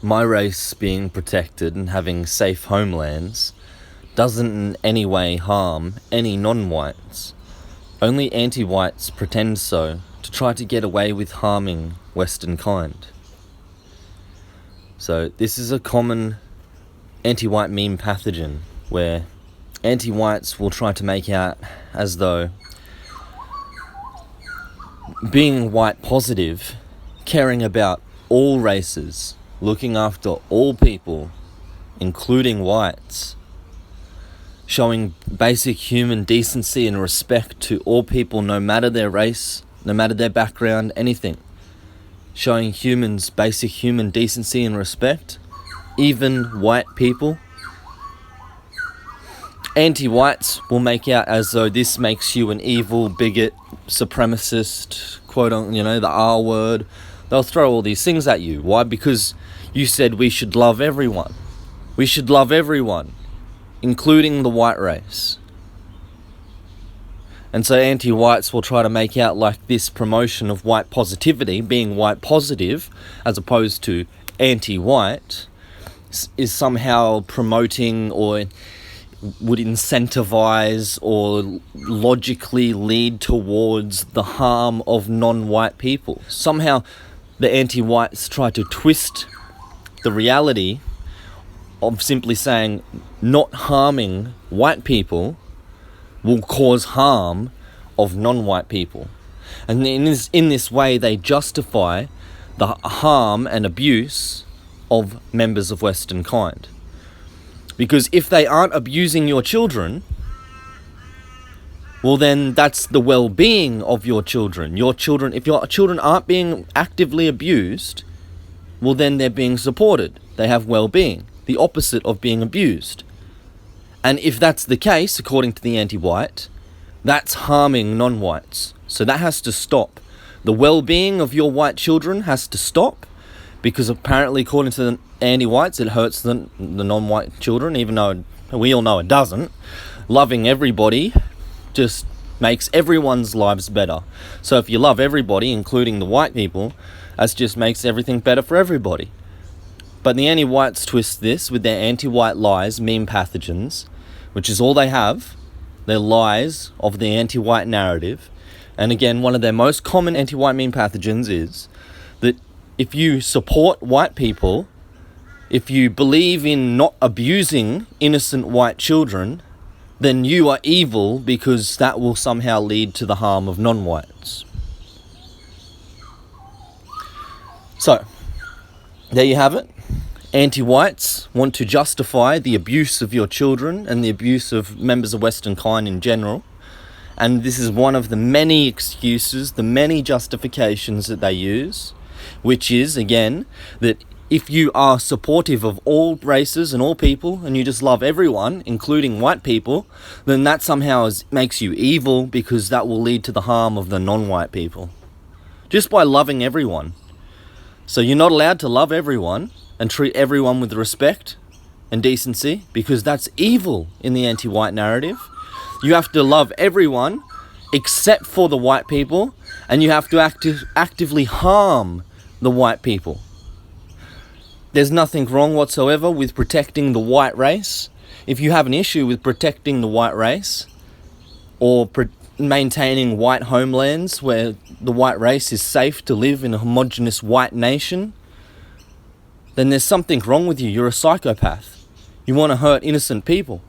my race being protected and having safe homelands doesn't in any way harm any non-whites. Only anti-whites pretend so to try to get away with harming Western kind. So this is a common anti-white meme pathogen where anti-whites will try to make out as though being white positive, caring about all races, looking after all people, including whites, showing basic human decency and respect to all people, no matter their race, no matter their background, anything. Showing humans basic human decency and respect, even white people. Anti-whites will make out as though this makes you an evil, bigot, supremacist, quote on, the R word. They'll throw all these things at you. Why? Because you said we should love everyone. We should love everyone, including the white race. And so anti-whites will try to make out like this promotion of white positivity, being white positive, as opposed to anti-white, is somehow promoting or would incentivize or logically lead towards the harm of non-white people. Somehow the anti-whites try to twist the reality of simply saying not harming white people will cause harm of non-white people. And in this way they justify the harm and abuse of members of Western kind. Because if they aren't abusing your children, well then that's the well-being of your children. If your children aren't being actively abused, well then they're being supported. They have well-being, the opposite of being abused. And if that's the case, according to the anti-white, that's harming non-whites. So that has to stop. The well-being of your white children has to stop, because apparently, according to the anti-whites, it hurts the non-white children, even though we all know it doesn't. Loving everybody just makes everyone's lives better. So if you love everybody, including the white people, that just makes everything better for everybody. But the anti-whites twist this with their anti-white lies, meme pathogens, which is all they have. They're lies of the anti-white narrative. And again, one of their most common anti-white meme pathogens is that if you support white people, if you believe in not abusing innocent white children, then you are evil, because that will somehow lead to the harm of non-whites. So, there you have it. Anti-whites want to justify the abuse of your children and the abuse of members of Western kind in general. And this is one of the many excuses, the many justifications that they use, which is, again, that if you are supportive of all races and all people, and you just love everyone, including white people, then that somehow makes you evil, because that will lead to the harm of the non-white people. Just by loving everyone. So you're not allowed to love everyone and treat everyone with respect and decency, because that's evil in the anti-white narrative. You have to love everyone except for the white people, and you have to actively harm the white people. There's nothing wrong whatsoever with protecting the white race. If you have an issue with protecting the white race, or maintaining white homelands where the white race is safe to live in a homogenous white nation, then there's something wrong with you. You're a psychopath. You want to hurt innocent people.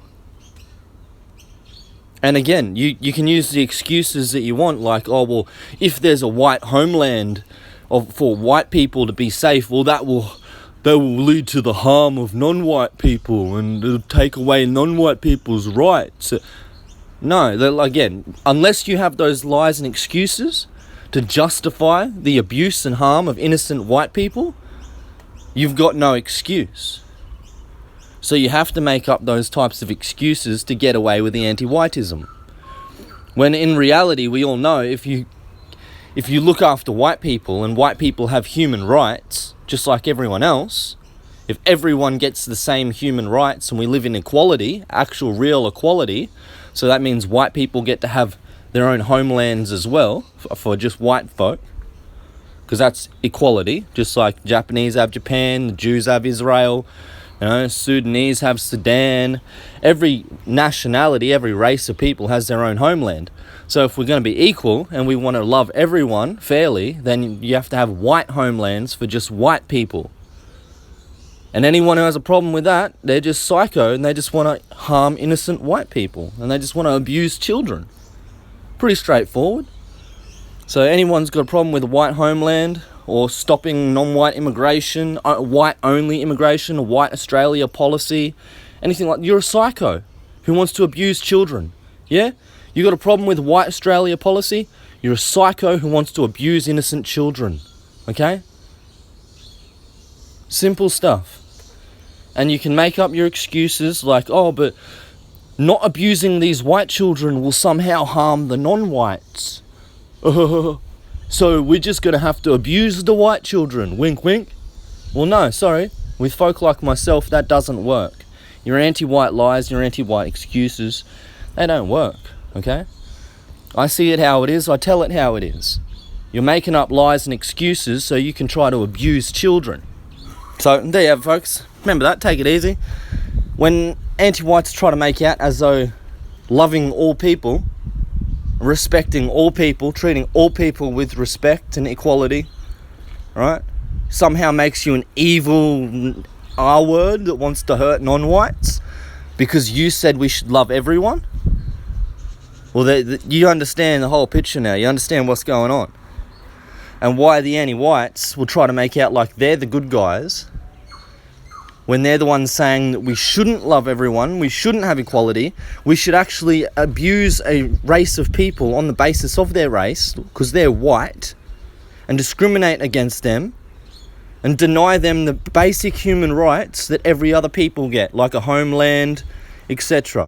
And again, you can use the excuses that you want, like, oh, well, if there's a white homeland for white people to be safe, well, that will lead to the harm of non-white people, and it'll take away non-white people's rights. No, again, unless you have those lies and excuses to justify the abuse and harm of innocent white people, you've got no excuse. So you have to make up those types of excuses to get away with the anti-whiteism. When in reality, we all know if you look after white people, and white people have human rights, just like everyone else, if everyone gets the same human rights and we live in equality, actual real equality, so that means white people get to have their own homelands as well, for just white folk, because that's equality, just like Japanese have Japan, the Jews have Israel, Sudanese have Sudan. Every nationality, every race of people has their own homeland. So if we're going to be equal and we want to love everyone fairly, then you have to have white homelands for just white people. And anyone who has a problem with that, they're just psycho and they just want to harm innocent white people and they just want to abuse children. Pretty straightforward. So anyone's got a problem with a white homeland or stopping non-white immigration, white-only immigration, a white Australia policy, anything like that, you're a psycho who wants to abuse children. Yeah? You got a problem with white Australia policy? You're a psycho who wants to abuse innocent children. Okay? Simple stuff. And you can make up your excuses like, oh, but not abusing these white children will somehow harm the non-whites. So we're just going to have to abuse the white children. Wink, wink. Well, no, sorry. With folk like myself, that doesn't work. Your anti-white lies, your anti-white excuses, they don't work, okay? I see it how it is. I tell it how it is. You're making up lies and excuses so you can try to abuse children. So there you have it, folks. Remember that. Take it easy. When anti-whites try to make out as though loving all people, respecting all people, treating all people with respect and equality, right, somehow makes you an evil R-word that wants to hurt non-whites because you said we should love everyone. Well, you understand the whole picture now. You understand what's going on. And why the anti-whites will try to make out like they're the good guys when they're the ones saying that we shouldn't love everyone, we shouldn't have equality, we should actually abuse a race of people on the basis of their race, because they're white, and discriminate against them, and deny them the basic human rights that every other people get, like a homeland, etc.